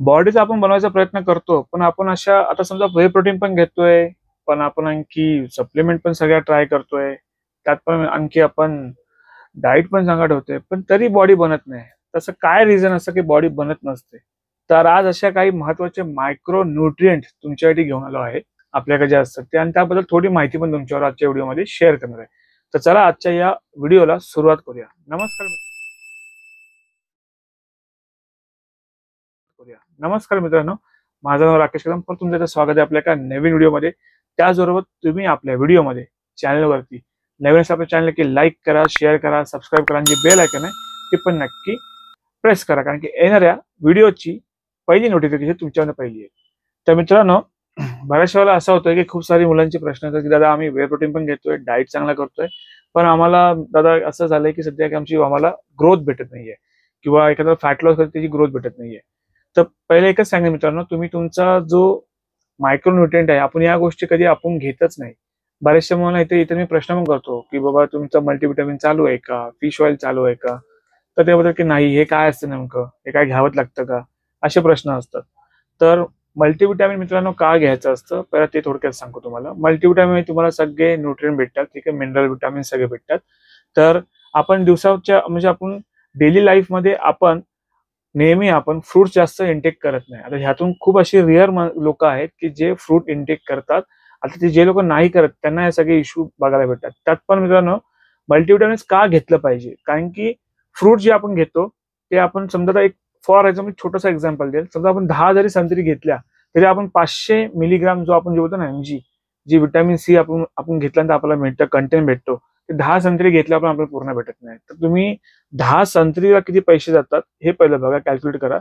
बॉडीचा आपण बनवायचा प्रयत्न करतो, पण आपण अशा आता समजा व्हे प्रोटीन पण घेतोय, पण आपण आणखी सप्लिमेंट पण सगळ्या ट्राय करतोय. त्यात पण आणखी आपण डाएट पण चांगला ठेवतोय, पण तरी बॉडी बनत नाही. तसं काय रिझन असतं की बॉडी बनत नसते? तर आज अशा काही महत्त्वाचे मायक्रो न्यूट्रिएंट तुमच्यासाठी घेऊन आलो आहे. आपल्याकडे जे असतात ते, आणि त्याबद्दल थोडी माहिती पण तुमच्यावर आजच्या व्हिडिओमध्ये शेअर करणार आहे. तर चला आजच्या या व्हिडिओला सुरुवात करूया. नमस्कार मित्रांनो, माझं नाव राकेश कदम. पण तुमचं स्वागत आहे आपल्या एका नवीन व्हिडिओमध्ये. त्याचबरोबर तुम्ही आपल्या व्हिडिओमध्ये चॅनलवरती नवीन असेल आपल्या चॅनल की लाईक करा, शेअर करा, सबस्क्राईब करा, आणि जे बेल आयकॉन आहे ते पण नक्की प्रेस करा, कारण की येणाऱ्या व्हिडिओची पहिली नोटिफिकेशन तुमच्यावर पहिली आहे. तर मित्रांनो, बऱ्याच वेळेला असं होतं की खूप सारी मुलांचे प्रश्न येतात की दादा आम्ही वे प्रोटीन पण घेतोय, डाएट चांगला करतोय, पण आम्हाला दादा असं झालंय की सध्या की आम्हाला ग्रोथ भेटत नाहीये, किंवा एखादा फॅट लॉस करते त्याची ग्रोथ भेटत नाहीये. तर पहिले एकच सांगेन मित्रांनो, तुम्ही तुमचा जो मायक्रोन्युट्रिएंट आहे, आपण या गोष्टी कधी आपण घेतच नाही. बऱ्याचशा मुलांना इथे मी प्रश्न पण करतो की बाबा तुमचं मल्टीव्हिटॅमिन चालू आहे का, फिश ऑइल चालू आहे का? तर त्याबद्दल की नाही, हे काय असतं नेमकं, हे काय घ्यावं लागतं का, असे प्रश्न असतात. तर मल्टीव्हिटॅमिन मित्रांनो का घ्यायचं असतं, पहिला ते थोडक्यात सांगतो तुम्हाला. मल्टीव्हिटॅमिन तुम्हाला सगळे न्यूट्रिएंट भेटतात, ठीक आहे, मिनरल विटामिन सगळे भेटतात. तर आपण दिवसाच्या म्हणजे आपण डेली लाईफ मध्ये आपण नेहमी आपण फ्रूट जास्त इंटेक करत नाही. आता ह्यातून खूप अशी रिअर लोक आहेत की जे फ्रूट इंटेक करतात. आता ते जे लोक नाही करत त्यांना हे सगळे इश्यू बघायला भेटतात. त्यात पण मित्रांनो, मल्टीव्हिटॅमिन्स का घेतलं पाहिजे, कारण की फ्रूट जे आपण घेतो ते आपण समजा एक फॉर एक्झाम्पल छोटंसं एक्झाम्पल देईल. समजा आपण 10 जरी संत्री घेतल्या तरी आपण 500 मिलीग्राम जो आपण जे बोलतो ना एमजी, जी विटॅमिन सी आपण आपण घेतल्यानंतर आपल्याला भेटतं, कंटेंट भेटतो, ते 10 संत्री घेतल्या पण आपल्याला पूर्ण भेटत नाही. तर तुम्ही 10 संत्रीला किती पैसे जातात हे पहिलं बघा, कॅल्क्युलेट करा.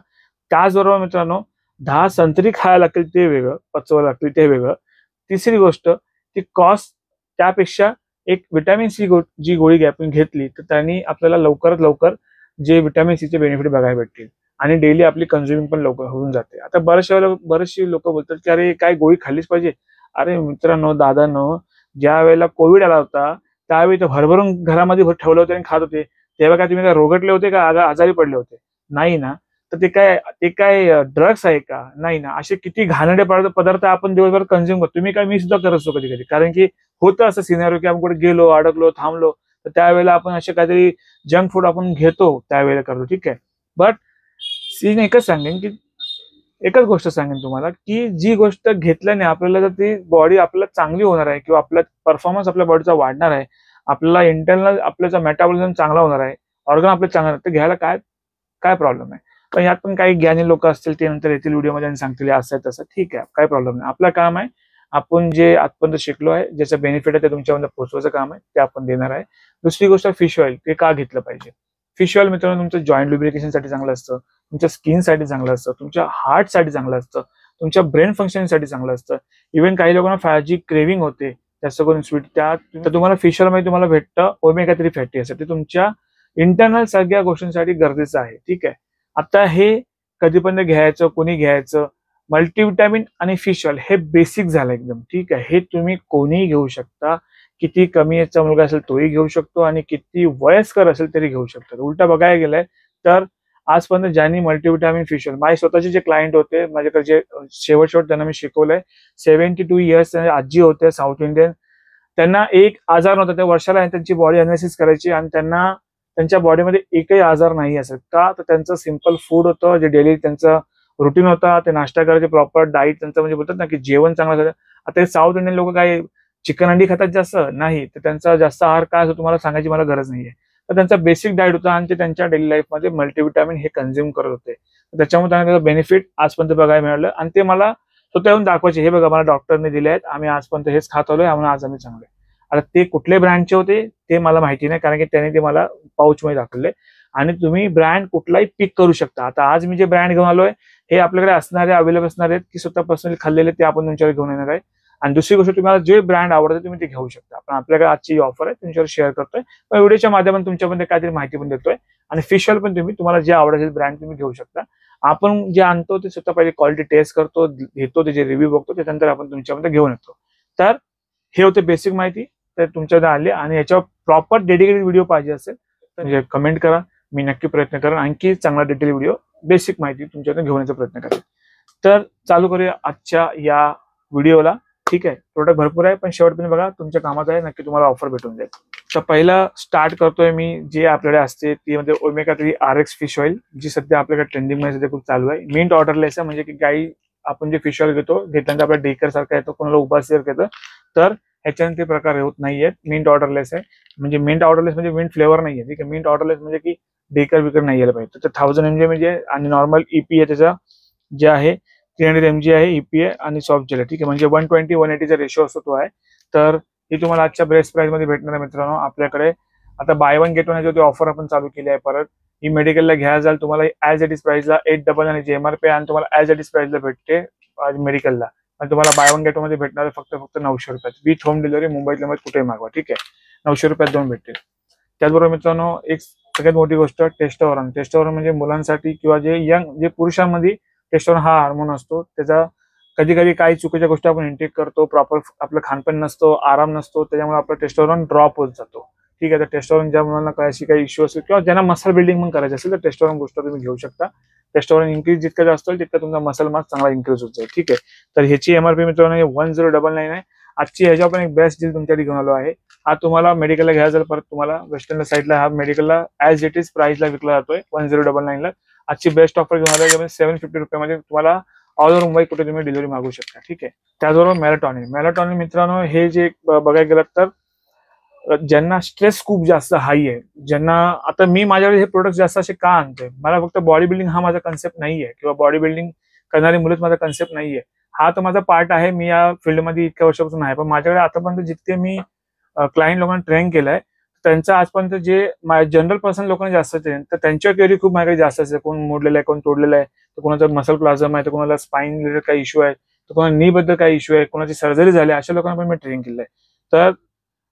त्याचबरोबर मित्रांनो, 10 संत्री खायला लागतील ते वेगळं, पचवायला लागतील ते वेगळं. तिसरी गोष्ट, ती कॉस्ट त्यापेक्षा एक विटॅमिन सी जी गोळी आपण घेतली तर त्यांनी आपल्याला लवकरात लवकर जे विटॅमिन सीचे बेनिफिट बघायला भेटतील, आणि डेली आपली कन्झ्युमिंग पण लवकर होऊन जाते. आता बरेचसे लोक बोलतात की अरे काय गोळी खाल्लीच पाहिजे. अरे मित्रांनो, दादांनो, ज्या वेळेला कोविड आला होता त्यावेळी तर भरभरून घरामध्ये ठेवलं होते आणि खात होते. तेव्हा काय तुम्ही काय रोगटले होते का, आजारी पडले होते? नाही ना. तर ते काय ड्रग्स आहे का? नाही ना. असे किती घाणेरडे पदार्थ आपण दिवसभर कन्झ्युम करतो. तुम्ही काय, मी सुद्धा करत असतो कधी कधी, कारण की होतं असं सिनेरिओ की आपण कुठे गेलो, अडकलो, थांबलो, तर त्यावेळेला आपण असे काहीतरी जंक फूड आपण घेतो, त्यावेळेला करतो, ठीक आहे. बट सीन एकच सांगेन की एकच गोष्ट सांगेन तुम्हाला की जी गोष्ट घेतल्याने आपल्याला जर ती बॉडी आपल्याला चांगली होणार आहे, किंवा आपला परफॉर्मन्स आपल्या बॉडीचा वाढणार आहे, आपल्याला इंटरनल आपल्याचा मेटाबॉलिझम चांगला होणार आहे, ऑर्गन आपले चांगलं, तर घ्यायला काय काय प्रॉब्लेम आहे. पण यात पण काही ज्ञानी लोक असतील ते नंतर येतील व्हिडिओमध्ये आणि सांगतील असं आहे तसं, ठीक आहे, काय प्रॉब्लेम नाही. आपलं काम आहे, आपण जे आजपर्यंत शिकलो आहे, ज्याचं बेनिफिट आहे ते तुमच्यापर्यंत पोहोचवायचं काम आहे, ते आपण देणार आहे. दुसरी गोष्ट, फिश ऑइल ते का घेतलं पाहिजे. फिश ऑइल मित्रांनो तुमचं जॉईंट लुब्रिकेशनसाठी चांगलं असतं, तुमच्या स्किनसाठी चांगलं असतं, तुमच्या हार्टसाठी चांगलं असतं, तुमच्या ब्रेन फंक्शनसाठी चांगलं असतं. इव्हन काही लोकांना फॅटची क्रेविंग होते जास्त करून स्वीट, त्यात तर तुम्हाला फिश ऑइल मध्ये तुम्हाला भेटतं ओमेगा 3 फॅटी ऍसिड, ते तुमच्या इंटरनल सगळ्या गोष्टींसाठी गरजेचं आहे, ठीक आहे. आता हे कधीपर्यंत घ्यायचं, कोणी घ्यायचं, मल्टीव्हिटॅमिन आणि फिश ऑइल हे बेसिक झालं एकदम, ठीक आहे. हे तुम्ही कोणीही घेऊ शकता, किती कमी याचा मुलगा असेल तोही घेऊ शकतो, आणि किती वयस्कर असेल तरी घेऊ शकतो. उलटा बघायला गेलंय तर आजपर्यंत ज्यांनी मल्टीव्हिटॅमिन फिश ऑइल, माझे स्वतःचे जे क्लायंट होते, माझ्याकडे जे शेवट त्यांना मी शिकवलंय, 72 इयर्स आजी होते, साऊथ इंडियन, त्यांना एक आजार नव्हता. त्या वर्षाला त्यांची बॉडी अनालिसिस करायची आणि त्यांना त्यांच्या बॉडीमध्ये एकही आजार नाही असेल का, तर त्यांचं सिम्पल फूड होतं, जे डेली त्यांचं रुटीन होता, ते नाश्ता करायचे, प्रॉपर डाईट त्यांचं, म्हणजे बोलतात ना की जेवण चांगलं झालं. आता साऊथ इंडियन लोक काय चिकन अंडी खातात जास्त नाही, तर त्यांचा जास्त आहार काय असं तुम्हाला सांगायची मला गरज नाहीये. तर त्यांचा बेसिक डाएट होता, आणि ते त्यांच्या डेली लाईफमध्ये मल्टीव्हिटॅमिन हे कन्झ्युम करत होते. त्याच्यामुळे त्यांना त्याचा बेनिफिट आजपर्यंत बघायला मिळालं, आणि ते मला स्वतः येऊन दाखवायचे, हे बघा मला डॉक्टरने दिले आहेत, आम्ही आजपर्यंत हेच खात आलोय, म्हणून आज आम्ही चांगले. आता ते कुठले ब्रँडचे होते ते मला माहिती नाही, कारण की त्यांनी ते मला पाऊच मध्ये दाखवले. आणि तुम्ही ब्रँड कुठलाही पिक करू शकता. आता आज मी जे ब्रँड घेऊन आलोय हे आपल्याकडे असणारे अवेलेबल असणार आहेत, की स्वतः पर्सनली खाल्लेले, ते आपण तुमच्याकडे घेऊन येणार आहे. आणि दुसरी गोष्ट, तुम्हाला जे ब्रँड आवडतं तुम्ही ते घेऊ शकता. पण आपल्याकडे आजची ऑफर आहे, तुमच्यावर शेअर करतोय, पण व्हिडिओच्या माध्यमातून तुमच्यापर्यंत काहीतरी माहिती पण देतोय. आणि फिश ऑइल पण तुम्हाला जे आवडेल ब्रँड तुम्ही घेऊ शकता. आपण जे आणतो ते स्वतः पहिले क्वालिटी टेस्ट करतो, घेतो, त्याचे रिव्ह्यू बघतो, त्यानंतर आपण तुमच्यापर्यंत घेऊन येतो. तर हे होते बेसिक माहिती, तर तुमच्याकडे आले. आणि याच्यावर प्रॉपर डेडिकेटेड व्हिडिओ पाहिजे असेल तर कमेंट करा, मी नक्की प्रयत्न करेन आणखी चांगला डिटेल व्हिडिओ बेसिक माहिती तुमच्याकडे घेऊन येण्याचा प्रयत्न करेन. तर चालू करूया आजच्या या व्हिडिओला. ठीक आहे, प्रोडक्ट भरपूर आहे पण शेवटपर्यंत बघा, तुमच्या कामात आहे, नक्की तुम्हाला ऑफर भेटून जाईल. तर पहिला स्टार्ट करतोय मी, जे आपल्याकडे असते ती म्हणजे ओमेगा 3 RX फिश ऑइल, जी सध्या आपल्याकडे ट्रेंडिंग मध्ये सध्या खूप चालू आहे. मिंट ऑर्डरलेस आहे, म्हणजे की गाई आपण जे फिश ऑइल घेतल्यानंतर आपल्या डेकर सारखा येतो, कोणाला उपासारखं येतं, तर ह्याच्याने ते प्रकार होत नाहीयेत. मिंट ऑर्डरलेस आहे, म्हणजे मिंट ऑर्डरलेस म्हणजे मिंट फ्लेवर नाहीये. ठीक आहे, मिंट ऑर्डरलेस म्हणजे की डेकर बिकर नाही यायला पाहिजे. तर 1000 mg म्हणजे आणि नॉर्मल ईपी आहे त्याचा जे आहे 300 mg आहे ईपी आणि सॉफ्ट जेल आहे. ठीक आहे, म्हणजे 120-180 रेशो असतो तो आहे. तर ही तुम्हाला आजच्या बेस्ट प्राइस मध्ये भेटणार आहे मित्रांनो. आपल्याकडे आता by one get one offer आपण चालू केली आहे. परत ही मेडिकलला घ्यायला जाल तुम्हाला ऍज इट इज प्राइसला 8 आणि जे MRP आणि तुम्हाला ऍज इट इज प्राइसला भेटते मेडिकलला. आणि तुम्हाला बाय वन गेट वन मध्ये भेटणार आहे फक्त 900 रुपयात विथ होम डिलिव्हरी. मुंबईतल्या मध्ये कुठेही मागवा. ठीक आहे, 900 रुपयात दोन भेटते. त्याचबरोबर मित्रांनो एक सगळ्यात मोठी गोष्ट टेस्टोस्टेरोन म्हणजे मुलांसाठी किंवा जे यंग जे पुरुषांमध्ये टेस्टोस्टेरोन हा हार्मोन असतो, त्याचा कधी कधी काही चुकीच्या गोष्टी आपण इंटेक करतो, प्रॉपर आपलं खानपान नसतो, आराम नसतो, त्याच्यामुळे आपलं टेस्टोस्टेरोन ड्रॉप होत जातो. ठीक आहे, तर टेस्टोस्टेरोन ज्या मुलांना काही इश्यू असेल किंवा ज्यांना मसल बिल्डिंग पण करायचं असेल तर टेस्टोस्टेरोन गोष्ट तुम्ही घेऊ शकता. टेस्टोस्टेरोन इन्क्रीज जितका जास्त होईल तितका तुमचा मसल मास चांगला इन्क्रीज होत जाईल. ठीक आहे, तर ह्याची MRP मित्रांनो 1099 आहे. आजची ह्याच्यावर पण एक बेस्ट डील तुमच्यासाठी घेऊन आलो आहे. हा तुम्हाला मेडिकलला घ्यायचा जर परत तुम्हाला वेस्टर्न साईडला हा मेडिकलला ऍज इट इज प्राइसला विकला जातोय 1099 ला. आजची बेस्ट ऑफर घेऊन आलो आहे. 750 रुपयामध्ये तुम्हाला ऑल ओव्हर मुंबई कुठे तुम्ही डिलिव्हरी मागू शकता. ठीक आहे, त्याचबरोबर मेलाटॉनिन मित्रांनो हे जे बघायला गेलं तर ज्यांना स्ट्रेस खूप जास्त हाई आहे, ज्यांना आता मी माझ्याकडे हे प्रोडक्ट जास्त असे का आणतोय, मला फक्त बॉडी बिल्डिंग हा माझा कन्सेप्ट नाहीये किंवा बॉडी बिल्डिंग करणारी मुलंच माझा कन्सेप्ट नाहीये. हा तर माझा पार्ट आहे, मी या फील्डमध्ये इतक्या वर्षापासून आहे. पण माझ्याकडे आतापर्यंत जितके मी क्लायंट लोकांना ट्रेन केलंय त्यांचं आजपर्यंत जे जनरल पर्सन लोकांना जास्त ट्रेन, तर त्यांच्या क्वेरी खूप माझ्याकडे जास्त असते. कोण मोडलेलं आहे, कोण तोडलेलं आहे, तर कोणाचा मसल प्लाझम आहे, तर कोणाला स्पाइन रिलेटेड काही इश्यू आहे, तर कोणाला नी बद्दल काही इश्यू आहे, कोणाची सर्जरी झाली, अशा लोकांना पण मी ट्रेन केलंय. तर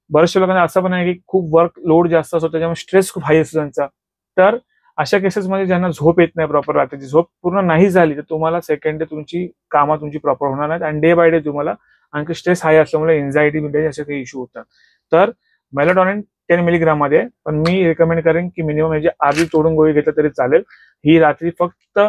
बऱ्याचशा लोकांना असं पण आहे की खूप वर्क लोड जास्त असतो, त्याच्यामुळे स्ट्रेस खूप हाय असतो त्यांचा. तर अशा केसेसमध्ये ज्यांना झोप येत नाही प्रॉपर, रात्रीची झोप पूर्ण नाही झाली, तर तुम्हाला सेकंड डे तुमची कामं तुमची प्रॉपर होणार नाहीत आणि डे बाय डे तुम्हाला आणखी स्ट्रेस हाय असल्यामुळे एन्झायटी बिन्झायटी असे काही इश्यू होतात. तर मेलाटॉनिन 10 मिलीग्राम मध्ये आहे, पण मी रेकमेंड करेन की मिनिमम म्हणजे अर्धी तोडून गोळी घेतलं तरी चालेल. ही रात्री फक्त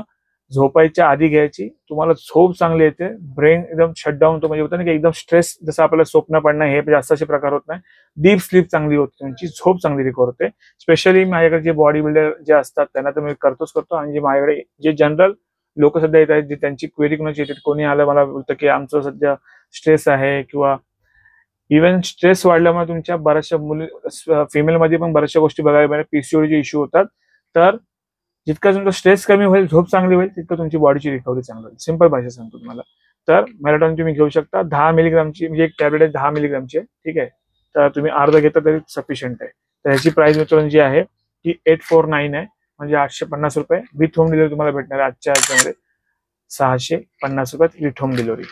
झोपायच्या आधी घ्यायची, तुम्हाला झोप चांगली येते, ब्रेन एकदम शटडाऊन होतो, म्हणजे होतं ना की एकदम स्ट्रेस जसं आपल्याला स्वप्न पडणं हे जास्त असे प्रकार होत नाही. डीप स्लीप चांगली होते, तुमची झोप चांगली रिकवर होते. स्पेशली माझ्याकडे जे बॉडी बिल्डर जे असतात त्यांना तर मी करतो आणि जे माझ्याकडे जे जनरल लोक सध्या येत आहेत, जे त्यांची क्वेरी कोणाची येते, कोणी आलं मला बोलतं की आमचं सध्या स्ट्रेस आहे किंवा इव्हन स्ट्रेस वाढल्यामुळे तुमच्या बऱ्याचशा मुली फिमेलमध्ये पण बऱ्याचशा गोष्टी बघायला मिळतात, PCOD इश्यू होतात. तर जितका तुमचा स्ट्रेस कमी होईल, झोप चांगली होईल, तितकं तुमची बॉडीची रिकव्हरी चांगली होईल. सिंपल भाषा सांगतो तुम्हाला. तर मेलाटॉनिन तुम्ही घेऊ शकता 10 मिलीग्रामची, म्हणजे एक टॅबलेट आहे 10 मिलीग्रामची आहे. ठीक आहे, तर तुम्ही अर्धा घेता तरी सफिशियंट आहे. तर ह्याची प्राइस मित्रांनो जी आहे ती 849 आहे, म्हणजे 850 रुपये विथ होम डिलिव्हरी तुम्हाला भेटणार आहे. आजच्या ह्याच्यामध्ये 650 रुपयात विथ होम डिलिव्हरी.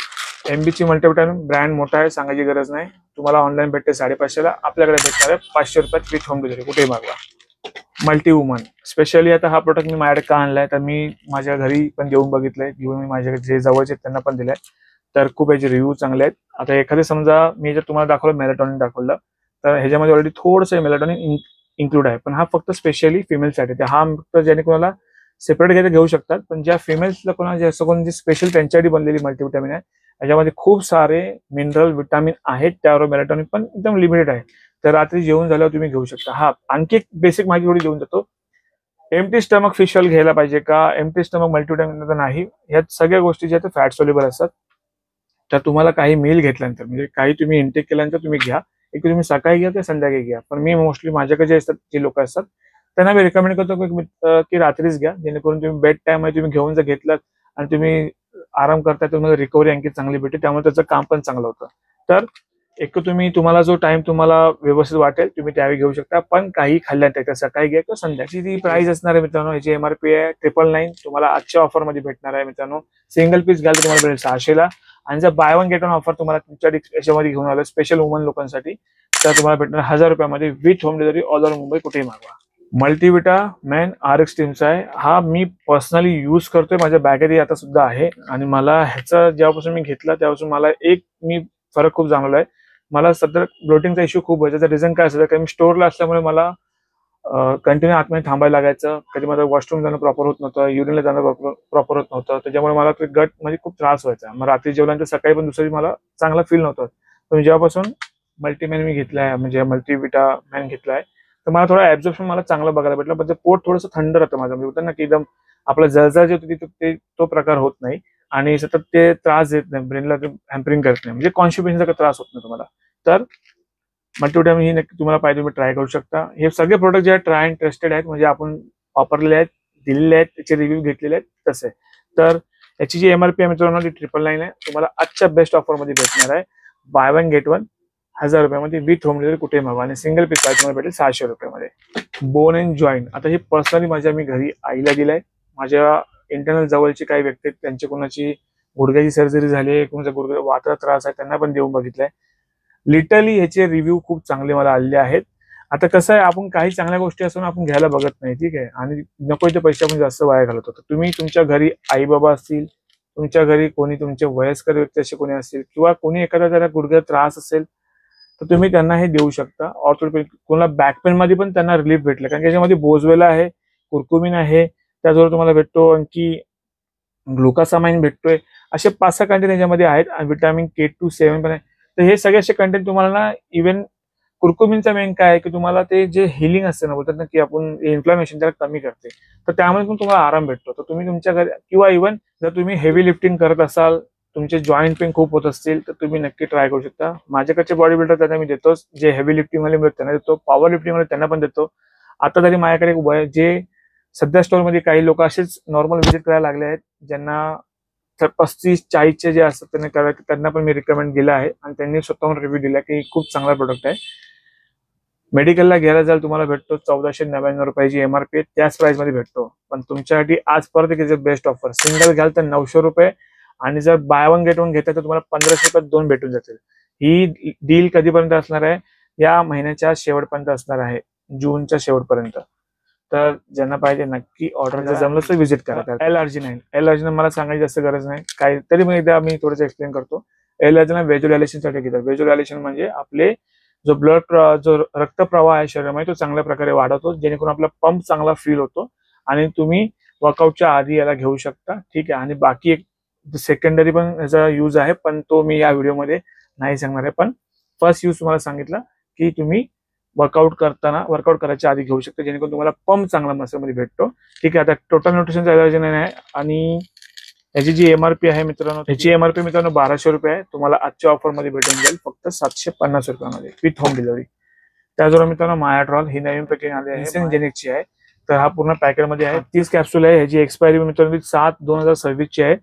MBची मल्टीव्हिटॅमिन ब्रँड मोठा आहे, सांगायची गरज नाही. तुम्हाला ऑनलाईन भेटते 550 ला, आपल्याकडे भेटणार आहे 500 रुपयात विथ होम डिलिव्हरी, कुठेही मागवा. मल्टी वुमन स्पेशली आता हा प्रोडक्ट मी माझ्याकडे का आणलाय, तर मी माझ्या घरी पण देऊन बघितलंय, घेऊन मी माझ्याकडे जे जवळचे त्यांना पण दिलाय, तर खूप याचे रिव्ह्यू चांगले आहेत. आता एखादे समजा मी जर तुम्हाला दाखवलं मेलाटॉनिन दाखवलं, तर ह्याच्यामध्ये ऑलरेडी थोडंसं मेलाटॉनिन इन्क्लूड आहे, पण हा फक्त स्पेशली फिमेलसाठी. तर हा फक्त ज्याने कोणाला सेपरेट घ्यायला घेऊ शकतात, पण ज्या फिमेल्सला कोणाला जास्त कोण जे स्पेशल त्यांच्यासाठी बनलेली मल्टीव्हिटॅमिन आहे, याच्यामध्ये खूप सारे मिनरल विटामिन आहेत, त्यावर मेलाटॉनिन पण एकदम लिमिटेड आहे. तर रात्री जेवण झाल्यावर तुम्ही घेऊ शकता. हा आणखी एक बेसिक माहिती थोडी देऊन जातो. एम्प्टी स्टमक फिश ऑइल घ्यायला पाहिजे का, एम्प्टी स्टमक मल्टीव्हिटॅमिन तर नाही, ह्यात सगळ्या गोष्टी ज्या फॅट सोल्युबल असतात. तर तुम्हाला काही मील घेतल्यानंतर, म्हणजे काही तुम्ही इंटेक केल्यानंतर तुम्ही घ्या, एक तुम्ही सकाळी घ्या ते संध्याकाळी घ्या. पण मी मोस्टली माझ्याकडे जे असतात जे लोक असतात त्यांना मी रेकमेंड करतो की रात्रीच घ्या, जेणेकरून तुम्ही बेड टाइम मध्ये तुम्ही घेऊन जर घेतलात आणि तुम्ही आराम करताय, तुम्हाला रिकव्हरी आणखी चांगली भेटते, त्यामुळे त्याचं काम पण चांगलं होतं. तर एक तुम्हाला जो टाइम तुम्हाला व्यवस्थित वाटेल तुम्ही त्यावेळी घेऊ शकता, पण काही खाल्ल्यानंतर सकाळी घ्या किंवा संध्याकाळची ती प्राइस असणार आहे मित्रांनो. याची MRP आहे 999, तुम्हाला आजच्या ऑफर मध्ये भेटणार आहे मित्रांनो. सिंगल पीस घ्याल तर तुम्हाला भेटेल 600 ला, आणि जर by one get one offer तुम्हाला तुमच्या याच्यामध्ये घेऊन आलं स्पेशल वुमन लोकांसाठी, तर तुम्हाला भेटणार 1000 रुपयामध्ये with home delivery all over Mumbai, कुठेही मागवा. मल्टीविटा मॅन RX टीमचा आहे हा, मी पर्सनली यूज करतोय, माझ्या बॅगेत आता सुद्धा आहे, आणि मला ह्याचा जेव्हापासून मी घेतला तेव्हापासून मला मी फरक खूप जाणवला आहे. मला सध्या ब्लोटिंगचा इश्यू खूप व्हायचा. त्याचं रिझन काय असेल, कारण मी स्टोअरला असल्यामुळे मला कंटिन्यू आतमध्ये थांबायला लागायचं. कधी माझं वॉशरूम जाणं प्रॉपर होत नव्हतं, युरिनला जाणं प्रॉपर होत नव्हतं. त्याच्यामुळे मला ते गट म्हणजे खूप त्रास व्हायचा. मग रात्री जेवल्यानंतर सकाळी पण दुसरी मला चांगला फील नव्हतं. पण जेव्हापासून मल्टीमॅन मी घेतलाय, म्हणजे मल्टीविटा मॅन घेतलाय, तर मला थोडं ऍब्झॉर्प्शन मला चांगलं बघायला भेटलं. पण ते पोट थोडंसं थंड राहतं माझं, म्हणजे होतं ना की एकदम आपलं जळजळ जे होतं ते तो प्रकार होत नाही आणि सतत ते त्रास देत नाही, ब्रेनला हॅम्परिंग करत नाही, म्हणजे कॉन्स्टिपेशनचा त्रास होत नाही तुम्हाला. तर मल्टीविटामिन ही नक्की तुम्हाला पाहिजे तुम्ही ट्राय करू शकता. हे सगळे प्रोडक्ट जे आहेत ट्राय अँड ट्रस्टेड आहेत, म्हणजे आपण वापरलेले आहेत, दिलेले आहेत, त्याचे रिव्ह्यू घेतलेले आहेत तसे. तर याची जी MRP आहे मित्रांनो ती 999 आहे. तुम्हाला आजच्या बेस्ट ऑफर मध्ये भेटणार आहे. बाय वन गेट वन 1000 रुपयामध्ये विथ होम डिलिव्हरी कुठे मागवा आणि सिंगल पीस पाहिजे तुम्हाला भेटेल 600 रुपयामध्ये. बोन अँड जॉईंट, आता हे पर्सनली माझ्या मी घरी आईला दिलाय. माझ्या इंटरनल जवळचे काही व्यक्ती आहेत, त्यांची कोणाची गुडघ्याची सर्जरी झाली आहे, कोणाचा गुडघ्या वाचा त्रास आहे, त्यांना पण देऊन बघितलंय. लिटरली ह्याचे रिव्ह्यू खूप चांगले मला आलेले आहेत. आता कसं आहे, आपण काही चांगल्या गोष्टी असून आपण घ्यायला बघत नाही, ठीक आहे, आणि नको ते पैसे आपण जास्त वाया घालवतो. तर तुम्ही तुमच्या घरी आई बाबा असतील, तुमच्या घरी कोणी तुमचे वयस्कर व्यक्ती असे कोणी असतील, किंवा कोणी एखादा जरा गुडघ्याचा त्रास असेल, तर तुम्ही त्यांना हे देऊ शकता. ऑर्थोपेडिक कोणाला बॅक पेन मध्ये पण त्यांना रिलीफ भेटलं, कारण याच्यामध्ये बोजवेला आहे, कुर्कुमिन आहे, त्याचबरोबर तुम्हाला भेटतो आणखी ग्लुकासामाइन भेटतोय. असे 5-6 कंटेंट याच्यामध्ये आहेत आणि विटॅमिन K2-7 पण आहे. तर हे सगळे असे कंटेंट तुम्हाला ना, इव्हन कुर्कुमिनचा मेन काय आहे की तुम्हाला ते जे हिलिंग असते ना, बोलतात ना की आपण इन्फ्लामेशन त्याला कमी करते, तर त्यामुळे पण तुम्हाला आराम भेटतो. तर तुम्ही तुमच्या घरी किंवा इव्हन जर तुम्ही हेवी लिफ्टिंग करत असाल, तुमचे जॉईंट पेन खूप होत असतील, तर तुम्ही नक्की ट्राय करू शकता. माझ्याकडचे बॉडी बिल्डर त्यांना मी देतोच, जे हेवी लिफ्टिंग वाले मिळत त्यांना देतो, पॉवर लिफ्टिंग वाले त्यांना पण देतो. आता तरी माझ्याकडे जे सध्या स्टोअरमध्ये काही लोक असेच नॉर्मल व्हिजिट करायला लागले आहेत, ज्यांना 35-40 जे असतात त्यांना पण मी रिकमेंड केलं आहे आणि त्यांनी स्वतःहून रिव्ह्यू दिला की खूप चांगला प्रोडक्ट आहे. मेडिकलला घ्यायला जाल तुम्हाला भेटतो 1499 रुपयाची MRP, त्याच प्राइस मध्ये भेटतो. पण तुमच्यासाठी आज परत बेस्ट ऑफर, सिंगल घ्याल तर 900 रुपये आणि जर बाय वन गेट वन घेता तर तुम्हाला 1500 रुपयात 2 भेटून जातील. ही डील कधीपर्यंत असणार आहे? या महिन्याच्या शेवटपर्यंत असणार आहे, जूनच्या शेवटपर्यंत. तर ज्यांना पाहिजे नक्की ऑर्डर, जर जमलं तर व्हिजिट करा. L-Arginine मला सांगायची जास्त गरज नाही, काही तरी मी एकदा थोडंसं एक्सप्लेन करतो. L-Arginine व्हेज्युलायलेशन साठी घेतात. व्हेज्युलायलेशन म्हणजे आपले जो जो रक्तप्रवाह आहे शरीरामध्ये तो चांगल्या प्रकारे वाढवतो, जेणेकरून आपला पंप चांगला फील होतो आणि तुम्ही वर्कआउटच्या आधी याला घेऊ शकता, ठीक आहे. आणि बाकी एक सेकंडरी पण याचा यूज आहे, पण तो मी या व्हिडिओमध्ये नाही सांगणार आहे. पण फर्स्ट यूज तुम्हाला सांगितलं की तुम्ही वर्कआउट करायच्या आधी घेऊ शकता, जेणेकरून तुम्हाला पंप चांगला मसलमध्ये भेटतो, ठीक आहे. आता टोटल न्यूट्रिशनचा L-Arginine आहे आणि याची जी MRP आहे मित्रांनो, याची MRP मित्रांनो 1200 रुपये आहे. तुम्हाला आजच्या ऑफर मध्ये भेटून जाईल फक्त 750 रुपयामध्ये विथ होम डिलिव्हरी. त्याचबरोबर मित्रांनो मायाट्रॉल ही नवीन पॅकिंग आली आहे, जेनेक्सची आहे. तर हा पूर्ण पॅकेटमध्ये आहे, 30 कॅप्सूल आहे. ह्याची एक्सपायरी मित्रांनो 7/2026 ची आहे.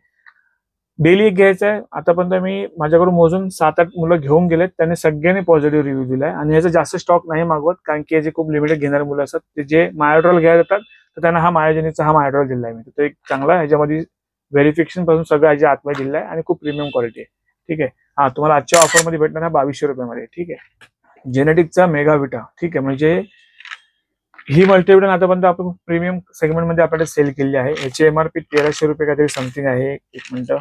डेली एक घ्यायचं आहे. आतापर्यंत मी माझ्याकडून मोजून 7-8 मुलं घेऊन गेलेत, त्यांनी सगळ्यांनी पॉझिटिव्ह रिव्ह्यू दिलाय. आणि ह्याचा जास्त स्टॉक नाही मागवत, कारण की याचे खूप लिमिटेड घेणारे मुलं असतात, ते जे मायाट्रॉल घ्यायला जातात तर त्यांना हा मायोजेनिकचा हा मायाट्रॉल दिलाय मी. तर एक चांगला ह्याच्यामध्ये व्हेरिफिकेशन पासून सगळं याच्या आतमध्ये दिलाय आणि खूप प्रीमियम क्वालिटी आहे, ठीक आहे. हा तुम्हाला आजच्या ऑफर मध्ये भेटणार आहे 2200 रुपयामध्ये, ठीक आहे. जेनेटिकचा मेगाविटा, ठीक आहे. म्हणजे ही मल्टीविटॅमिन आतापर्यंत आपण प्रीमियम सेगमेंट मध्ये आपल्याकडे सेल केली आहे. याची MRP 1300 रुपये काहीतरी समथिंग आहे. एक मिनिट,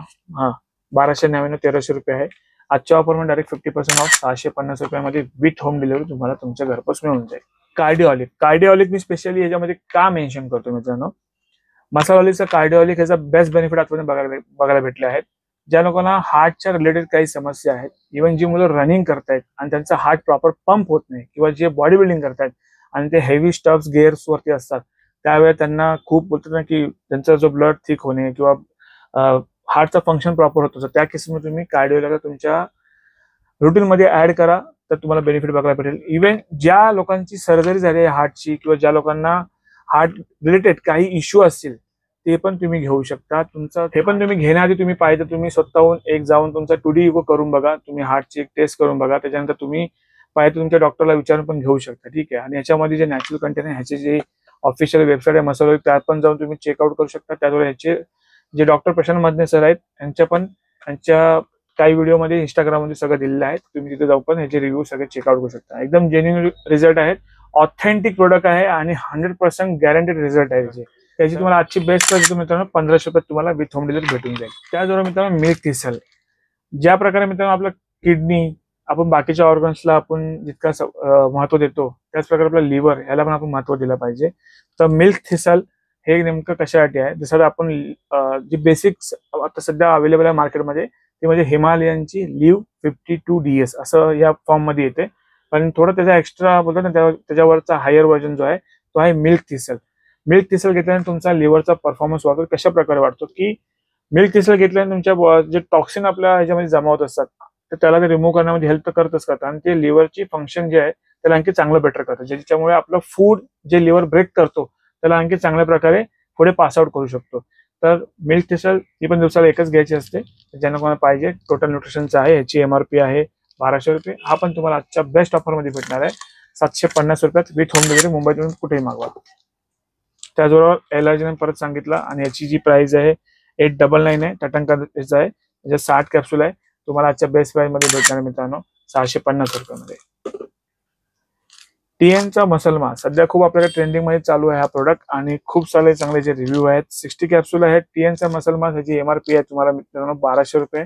1299 1300 रुपये आहे. आजच्या ऑफर मध्ये डायरेक्ट 50% ऑफ 650 रुपयामध्ये विथ होम डिलिव्हरी तुम्हाला तुमच्या घरपोच मिळून जाईल. कार्डिओलिक मी स्पेशली याच्यामध्ये का मेन्शन करतो मित्रांनो, मसाला कार्डिओलिक ह्याचा बेस्ट बेनिफिट आतापर्यंत बघायला भेटले आहेत. ज्या लोकांना हार्टच्या रिलेटेड काही समस्या आहेत, इव्हन जी मुलं रनिंग करतायत आणि त्यांचा हार्ट प्रॉपर पंप होत नाही, किंवा जे बॉडी बिल्डिंग करतायत आणि ते हेवी स्टफ्स गेअर्स वरती असतात, त्यावेळेस त्यांना खूप बोलतात ना की त्यांचा जो ब्लड थिक होणे किंवा हार्टचा फंक्शन प्रॉपर होतो, तर त्या केसमध्ये तुम्ही कार्डिओला तुमच्या रुटीन मध्ये ऍड करा, तर तुम्हाला बेनिफिट बघायला भेटेल. इव्हन ज्या लोकांची सर्जरी झाली आहे हार्टची, किंवा ज्या लोकांना हार्ट रिलेटेड काही इश्यू असतील, ते पण तुम्ही घेऊ शकता. हे पण तुम्ही घेण्याआधी तुम्ही पाहिजे तुम्ही स्वतःहून एक जाऊन तुमचा 2D इको करून बघा, तुम्ही हार्टची एक टेस्ट करून बघा, त्याच्यानंतर तुम्ही पाहिजे तुमच्या डॉक्टरला विचारून पण घेऊ शकता, ठीक आहे. आणि याच्यामध्ये जे नॅचरल कंटेंट आहे, ह्याचे जे ऑफिशियल वेबसाईट आहे मसाला, त्यात पण जाऊन तुम्ही चेकआउट करू शकता. त्याद्वारे ह्याचे जे डॉक्टर प्रशांत मदने सर आहेत, यांच्या काही व्हिडिओमध्ये इंस्टाग्राममध्ये सगळं दिलेलं आहे, तुम्ही तिथे जाऊन पण ह्याचे रिव्ह्यू सगळे चेकआउट करू शकता. एकदम जेन्युइन रिझल्ट आहेत, ऑथेंटिक प्रोडक्ट आहे आणि 100% गॅरंटेड रिझल्ट आहे. त्याची तुम्हाला आजची बेस्ट प्राइस मित्रांनो 1500 रुपयात तुम्हाला विथ होम डिलिव्हरी भेटून जाईल. त्याचबरोबर मित्रांनो मिल्क थिसल, ज्या प्रकारे मित्रांनो आपलं किडनी, आपण बाकीच्या ऑर्गन्सला आपण जितका महत्व देतो त्याच प्रकारे आपला लिव्हर याला पण आपण महत्व दिलं पाहिजे. तर मिल्क थिसल हे नेमकं कशासाठी आहे, जसं आपण जी बेसिक्स आता सध्या अवेलेबल आहे मार्केटमध्ये ते म्हणजे हिमालयनची लिव्ह 52DS असं या फॉर्म मध्ये येते. पण थोडं त्याचा एक्स्ट्रा बोलतो ना त्याच्यावरचा हायर व्हर्जन जो आहे तो आहे मिल्क थिसल. मिल्क थिसल घेतल्याने तुमचा लिव्हरचा परफॉर्मन्स वाढतो. कशा प्रकारे वाढतो की मिल्क थिसल घेतल्याने तुमच्या जे टॉक्सिन आपल्या ह्याच्यामध्ये जमा होत असतात तर त्याला ते रिमूव्ह करण्यामध्ये हेल्प तर करतच करतात आणि ते लिव्हरची फंक्शन जे आहे त्याला आणखी चांगलं बेटर करतं, ज्याच्यामुळे आपलं फूड जे लिव्हर ब्रेक करतो त्याला आणखी चांगल्या प्रकारे पुढे पास आउट करू शकतो. तर मिल्क थिसल ही पण दिवसाला एकच घ्यायची असते. ज्यांना कोणाला पाहिजे टोटल न्यूट्रिशनचा आहे, याची MRP आहे 1200 रुपये. हा पण तुम्हाला आजच्या बेस्ट ऑफरमध्ये भेटणार आहे 750 रुपयात विथ होम डिलिव्हरी, मुंबईतून कुठेही मागवा. त्याचबरोबर एलर्जीने परत सांगितलं आणि याची जी प्राइस आहे 899 आहे. टटंका याचा आहे, म्हणजे 60 कॅप्सूल आहे. तुम्हाला आजच्या बेस्ट प्राइस मध्ये भेटणार मित्रांनो 650 रुपयामध्ये. टीएनचा मसल मास सध्या खूप आपल्याकडे ट्रेंडिंग मध्ये चालू आहे हा प्रोडक्ट आणि खूप सारे चांगले जे रिव्ह्यू आहेत. 60 कॅप्सूल आहेत. टीएनचा मसल मास याची MRP आहे तुम्हाला मित्रांनो 1200 रुपये.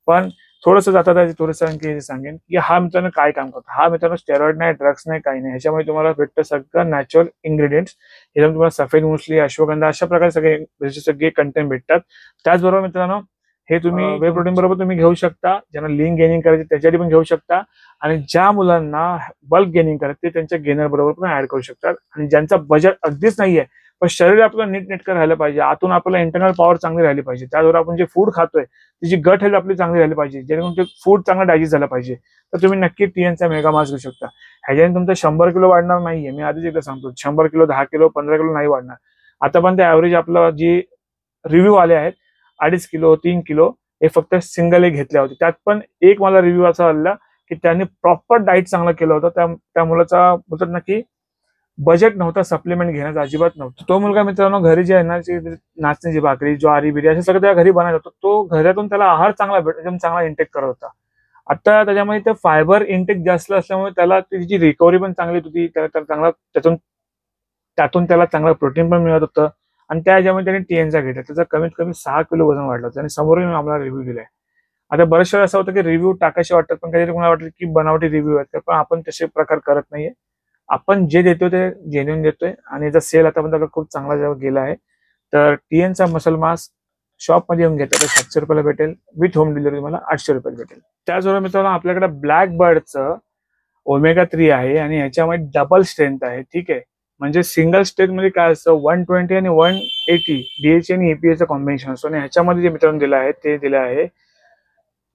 पण थोडंसं जातात थोडंसं आणखी सांगेन की हा मित्रांनो काय काम करतो. हा मित्रांनो स्टेरॉइड नाही, ड्रग्स नाही, काही नाही. ह्याच्यामुळे तुम्हाला भेटतं सगळं नॅचरल इन्ग्रेडियंट्स. ह्याच्यामध्ये तुम्हाला सफेद मुसली, अश्वगंधा अशा प्रकारे सगळे कंटेंट भेटतात. त्याचबरोबर मित्रांनो हे तुम्ही वे प्रोटीन बरोबर तुम्ही घेऊ शकता. ज्यांना लीन गेनिंग करायचे त्याच्यासाठी पण घेऊ शकता आणि ज्या मुलांना बल्क गेनिंग करायचं ते त्यांच्या गेनर बरोबर पण ऍड करू शकतात. आणि ज्यांचा बजेट अगदीच नाहीये पण शरीर आपलं नीटनेटकं राहिलं पाहिजे, आतून आपल्याला इंटरनल पॉवर चांगली राहिली पाहिजे, त्याद्वारे आपण जे फूड खातोय त्याची गट हेल्थ आपली चांगली राहिली पाहिजे, जेणेकरून ते फूड चांगलं डायजेस्ट झालं पाहिजे, तर तुम्ही नक्की टीएनचा मेगा मास घेऊ शकता. ह्याच्याने तुमचं 100 किलो वाढणार नाहीये. मी आधीच एकदा सांगतो 100 किलो, 10 किलो, 15 किलो नाही वाढणार. आता पण ते ऍव्हरेज आपलं जी रिव्ह्यू आले आहेत 2.5 किलो 3 किलो हे फक्त सिंगल घेतले होते. त्यात पण एक मला रिव्ह्यू असा आला की त्यांनी प्रॉपर डाईट चांगला केलं होतं. त्या मुलाचा बोलतात ना की बजेट नव्हता सप्लिमेंट घेण्याचा, अजिबात नव्हतं. तो मुलगा मित्रांनो घरी जे आहे ना नाचण्याची भाकरी, ज्वारी बिरी असे सगळं त्या घरी बनवत होता. तो घरातून त्याला आहार एकदम चांगला इंटेक करत होता. आता त्याच्यामध्ये ते फायबर इंटेक जास्त असल्यामुळे त्याला त्याची रिकव्हरी पण चांगली होती. त्याला चांगला त्यातून त्याला चांगलं प्रोटीन पण मिळत होतं आणि त्या ह्याच्यामध्ये त्याने टीएनचा घेतला. त्याचा कमीत कमी 6 किलो वजन वाढलं होतं आणि समोरून आम्हाला रिव्ह्यू दिलाय. आता बरेच वेळा असं होतं की रिव्ह्यू टाकायचे वाटतात पण कधी कोणाला वाटतं की बनावटी रिव्ह्यू आहेत, पण आपण तसे प्रकार करत नाहीये. आपण जे देतोय ते जेन्युइन देतोय आणि याचा सेल आता खूप चांगला गेला आहे. तर टीएनचा मसल मास शॉप मध्ये येऊन घेतला तर 700 रुपयाला भेटेल, विथ होम डिलिव्हरी मला 800 रुपयाला भेटेल. त्याचबरोबर मित्रांनो आपल्याकडे ब्लॅक बर्डचं ओमेगा 3 आहे आणि ह्याच्यामध्ये डबल स्ट्रेंथ आहे. ठीक आहे, म्हणजे सिंगल स्ट्रेंथ मध्ये काय असतं 120 आणि 180 DHA आणि EPA कॉम्बिनेशन असतो आणि ह्याच्यामध्ये जे मित्रांनो दिलं आहे ते दिलं आहे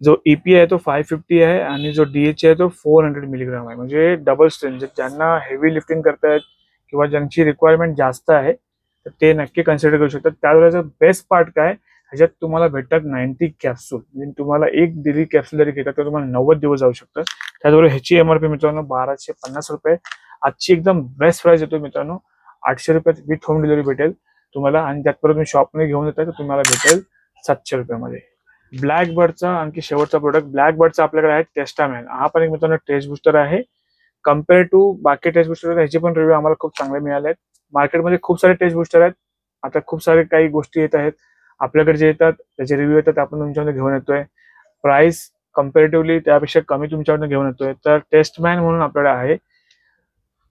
जो EPA आहे तो 550 आहे आणि जो DHA आहे तो 400 मिलीग्राम आहे. म्हणजे डबल स्ट्रेंथ. ज्यांना हेवी लिफ्टिंग करतायत किंवा ज्यांची रिक्वायरमेंट जास्त आहे तर ते नक्की कन्सिडर करू शकतात. त्यावेळेला बेस्ट पार्ट काय ह्याच्यात तुम्हाला भेटतात 90 कॅप्सूल. म्हणजे तुम्हाला एक दिली कॅप्सूल जरी घेतात तर तुम्हाला 90 दिवस जाऊ शकतात. त्याचबरोबर ह्याची MRP मित्रांनो 1250 रुपये. आजची एकदम बेस्ट प्राइस येतो मित्रांनो 800 रुपयात विथ होम डिलिव्हरी भेटेल तुम्हाला आणि त्यात परत तुम्ही शॉपमध्ये घेऊन येतात तर तुम्हाला भेटेल 700 रुपयामध्ये. ब्लॅक बर्डचा आणखी शेवटचा प्रोडक्ट ब्लॅक बर्डचा आपल्याकडे आहे टेस्टामॅन. हा पण एक मित्रांनो टेस्ट बुस्टर आहे. कम्पेअर टू बाकी टेस्ट बुस्टर ह्याचे पण रिव्ह्यू आम्हाला खूप चांगले मिळाले आहेत. मार्केटमध्ये खूप सारे टेस्ट बुस्टर आहेत. आता खूप सारे काही गोष्टी येत आहेत आपल्याकडे जे येतात त्याचे रिव्ह्यू येतात आपण तुमच्याकडे घेऊन येतोय. प्राइस कम्पॅरेटिव्हली त्यापेक्षा कमी तुमच्याकडनं घेऊन येतोय. तर टेस्टमॅन म्हणून आपल्याकडे आहे.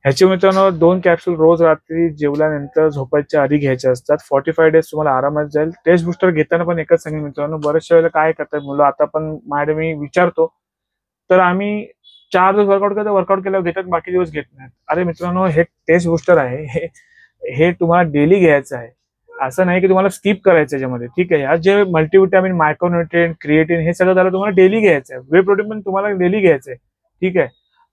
ह्याचे मित्रांनो 2 कॅप्सूल रोज रात्री जेवल्यानंतर झोपायच्या आधी घ्यायचे असतात. 45 डेज तुम्हाला आरामात जाईल. टेस्ट बुस्टर घेताना पण एकच सांगेन मित्रांनो, बऱ्याचशा वेळेला काय करतात मुलं, आता पण माझ्याकडे मी विचारतो तर आम्ही 4 दिवस वर्कआउट केल्यावर घेतात, बाकी दिवस घेत नाहीत. अरे मित्रांनो हे टेस्ट बुस्टर आहे, हे तुम्हाला डेली घ्यायचं आहे. असं नाही की तुम्हाला स्किप करायचं याच्यामध्ये. ठीक आहे, आज जे मल्टीविटामिन, मायक्रोन्युट्रिएंट, क्रिएटिन हे सगळं झालं तुम्हाला डेली घ्यायचं आहे. वे प्रोटीन पण तुम्हाला डेली घ्यायचं आहे. ठीक आहे,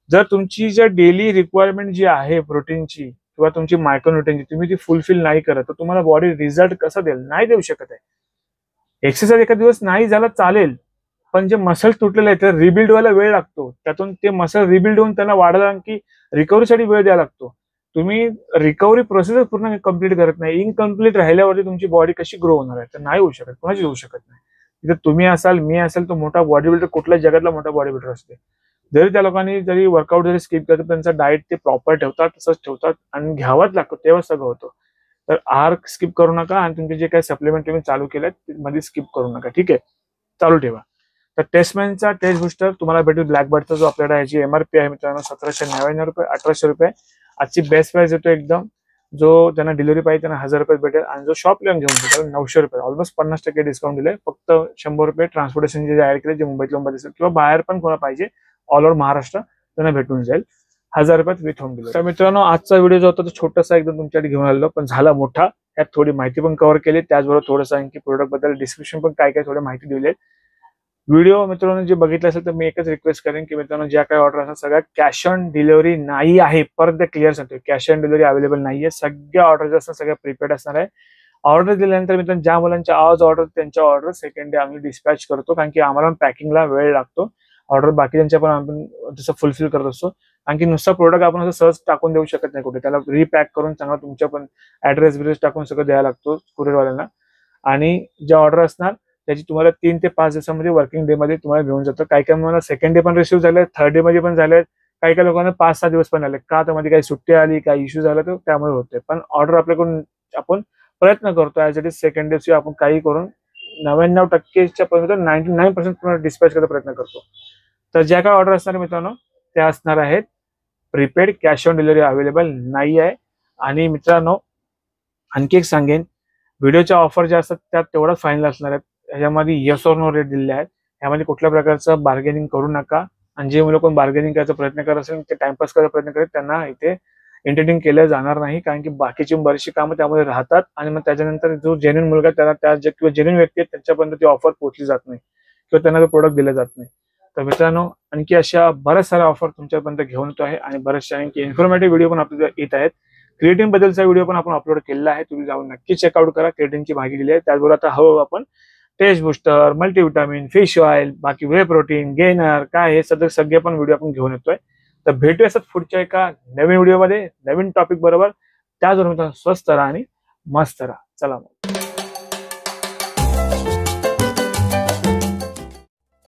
जर तुमची जर डेली रिक्वायरमेंट जी आहे प्रोटीनची किंवा तुमची मायक्रोन्युट्रिएंटची तुम्ही ती फुलफिल नाही करत तर तुम्हाला बॉडी रिझल्ट कसं देईल, नाही देऊ शकत आहे. एक्सरसाइज एका दिवस नाही झाला चालेल, पण जे मसल तुटलेले आहे तर रिबिल्ड व्हायला वेळ लागतो. त्यातून ते मसल रिबिल्ड होऊन त्यांना वाढायला आणखी रिकव्हरीसाठी वेळ द्यावा लागतो. तुम्ही रिकव्हरी प्रोसेस पूर्ण कम्प्लीट करत नाही, इनकम्प्लीट राहिल्यावरती तुमची बॉडी कशी ग्रो होणार आहे, तर नाही होऊ शकत, कोणाची होऊ शकत नाही. तिथे तुम्ही असाल, मी असेल, तो मोठा बॉडी बिल्डर कुठल्याच जगातला मोठा बॉडी बिल्डर असते. जरी त्या लोकांनी जरी वर्कआउट जरी स्किप करतात त्यांचं डाएट ते प्रॉपर ठेवतात, तसंच ठेवतात आणि घ्यावाच लागतो तेव्हा सगळं होतं. तर आहार स्किप करू नका आणि तुमचे जे काही सप्लिमेंट तुम्ही चालू केलेत मध्ये स्किप करू नका. ठीक आहे, चालू ठेवा. तर टेस्टमॅनचा टेस्ट बुस्टर तुम्हाला भेटेल ब्लॅकबर्डचा, जो आपल्याला याची MRP आहे मित्रांनो 1799 रुपये, 1800 रुपये. आजची बेस्ट प्राइस येतो एकदम. जो त्यांना डिलिव्हरी पाहिजे त्यांना 1000 रुपये भेटेल, आणि जो शॉप लेऊन घेऊन जातो 900 रुपये. ऑलमोस्ट 50% डिस्काउंट दिले. फक्त 100 रुपये ट्रान्सपोर्टेशन जे ऍड केले, जे मुंबईतल्या मुंबईत असेल किंवा बाहेर पण कोणा पाहिजे ऑल ओव्हर महाराष्ट्र त्यांना भेटून जाईल 1000 रुपयात विथ होम डिलिव्हरी. तर मित्रांनो आजचा व्हिडिओ जो होता तो छोटासा एकदम तुमच्याकडे घेऊन आलो, पण झाला मोठा. यात थोडी माहिती पण कव्हर केली, त्याचबरोबर थोडंसं आणखी प्रोडक्ट बद्दल डिस्क्रिप्शन पण काय काय थोडी माहिती दिली. व्हिडिओ मित्रांनो जे बघितलं असेल तर मी एकच रिक्वेस्ट करेन की मित्रांनो ज्या काही ऑर्डर असतात सगळ्या कॅश ऑन डिलिव्हरी नाही आहे. परत क्लिअर सांगतो, कॅश ऑन डिलिव्हरी अवेलेबल नाहीये. सगळ्या ऑर्डर जे असतात सगळ्या प्रीपेड असणार आहे. ऑर्डर दिल्यानंतर मित्रांनो ज्या मुलांच्या आज ऑर्डर त्यांच्या ऑर्डर सेकंड डे आम्ही डिस्पॅच करतो, कारण की आम्हाला पॅकिंगला वेळ लागतो. ऑर्डर बाकीच्यांच्या पण आपण जसं फुलफिल करत असतो. आणखी नुसता प्रोडक्ट आपण असं सहज टाकून देऊ शकत नाही कुठे, त्याला रिपॅक करून चांगला तुमच्या पण ऍड्रेस बिड्रेस टाकून सगळं द्यायला लागतो कुरिअरवाल्यांना. आणि ज्या ऑर्डर असणार त्याची तुम्हाला 3 ते 5 दिवसामध्ये वर्किंग डे मध्ये तुम्हाला घेऊन जातं. काही काही मला सेकंड डे पण रिसिव्ह झाले, थर्ड डे मध्ये पण झाले, काही काही लोकांना 5-6 दिवस पण आले. का त्यामध्ये काही सुट्टी आली, काही इश्यू झाला तर त्यामुळे होते. पण ऑर्डर आपल्याकडून आपण प्रयत्न करतो as it is second day आपण काही करून 99%च्या पर्यंत 99% डिस्पॅच करायचा प्रयत्न करतो. तर ज्या काही ऑर्डर असणार मित्रांनो त्या असणार आहेत prepaid, cash on delivery available नाही आहे. आणि मित्रांनो आणखी एक सांगेन, व्हिडिओच्या ऑफर ज्या असतात त्या तेवढाच फायनल असणार आहेत. ह्याच्यामध्ये येस ऑर नो रेट दिलेले आहेत. ह्यामध्ये कुठल्या प्रकारचं बार्गेनिंग करू नका. आणि जे मुलं कोण बार्गेनिंग करायचा प्रयत्न करत असेल, ते टाइमपास करायचा प्रयत्न करत, त्यांना इथे एंटरटेन केलं जाणार नाही, कारण की बाकीची बरीचशी कामं त्यामध्ये राहतात. आणि मग त्याच्यानंतर जो जेन्युइन मुलगा त्याला त्या किंवा जेन्युइन व्यक्ती आहेत त्यांच्यापर्यंत ती ऑफर पोहोचली जात नाही किंवा त्यांना तो प्रोडक्ट दिला जात नाही. तर मित्रांनो आणखी अशा बऱ्याच साऱ्या ऑफर तुमच्यापर्यंत घेऊन येतो आहे, आणि बऱ्याचशा आणखी इन्फॉर्मेटिव्ह व्हिडिओ पण आपल्याला येत आहेत. क्रिएटिन बद्दलचा व्हिडिओ पण आपण अपलोड केलेला आहे, तुम्ही जाऊन नक्की चेकआउट करा. क्रिएटिनची माहिती दिली आहे. त्याचबरोबर आता हवं आपण test booster, multivitamin, fish oil, बाकी वे प्रोटीन, गेनर काय हे सगळे पण व्हिडिओ आपण घेऊन येतोय. तर भेटूया असतात पुढच्या एका नवीन व्हिडिओमध्ये नवीन टॉपिक बरोबर. त्याचबरोबर स्वस्त राहा आणि मस्त राहा. चला मग.